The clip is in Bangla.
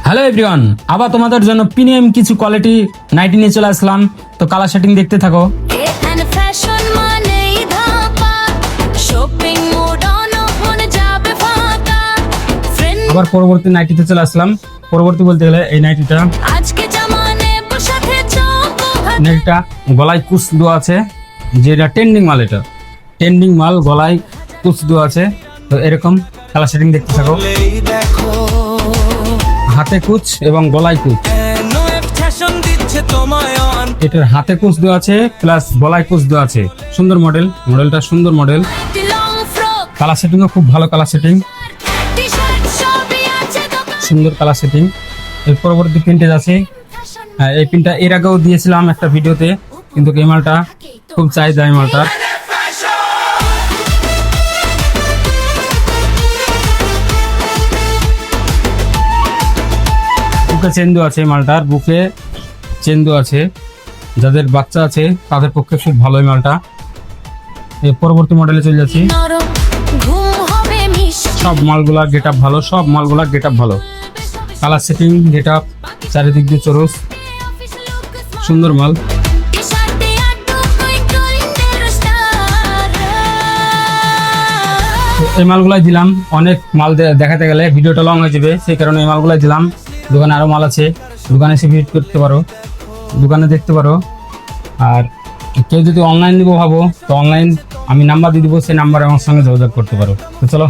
হ্যালো এভরিওয়ান, আবার তোমাদের জন্য প্রিমিয়াম কিছু কোয়ালিটি নাইটি নিয়ে চলে আসলাম। তো কালার সেটিং দেখতে থাকো। আবার পরবর্তী নাইটিতে চলে আসলাম। পরবর্তী বলতে গেলে এই নাইটিটা গলায় কুচ দেওয়া আছে, যেটা ট্রেন্ডিং মাল। এটা ট্রেন্ডিং মাল, গলায় কুচ দেওয়া আছে। তো এরকম কালার সেটিং দেখতে থাকো। হাতে কুচ এবং গলায় কুচ, এটার হাতে কুচ দেওয়া আছে প্লাস গলায় কুচ দেওয়া আছে। সুন্দর মডেল, মডেলটা সুন্দর মডেল। কালার সেটিংও খুব ভালো কালার সেটিং, সুন্দর কালার সেটিং। এর পরবর্তী প্রিন্টেজ আছে। এই প্রিন্টটা এর আগেও দিয়েছিলাম একটা ভিডিওতে, কিন্তু এই মালটা খুব চাহিদা। এই মালটা বুকে চেন দেওয়া আছে, মালটার বুকে চেন দেওয়া আছে। যাদের বাচ্চা আছে তাদের পক্ষে খুব ভালো এই মালটা। এর পরবর্তী মডেলে চলে যাচ্ছি। সব মালগুলা গেট আপ ভালো, সব মালগুলা গেট আপ ভালো। কালার সেটিং, গেট আপ, চারিদিক দিয়ে চরস, সুন্দর মাল। এই মালগুলাই দিলাম। অনেক মাল দেখাতে গেলে ভিডিওটা লং হয়ে যাবে, সেই কারণে এই মালগুলাই দিলাম। দোকানে আরো মাল আছে, দোকানে এসে ভিজিট করতে পারো, দোকানে দেখতে পারো। আর কেউ যদি অনলাইন দিব ভাবো, তো অনলাইন আমি নাম্বার দিয়ে দিব, সেই নাম্বারে আমার সঙ্গে যোগাযোগ করতে পারো। তো চলো।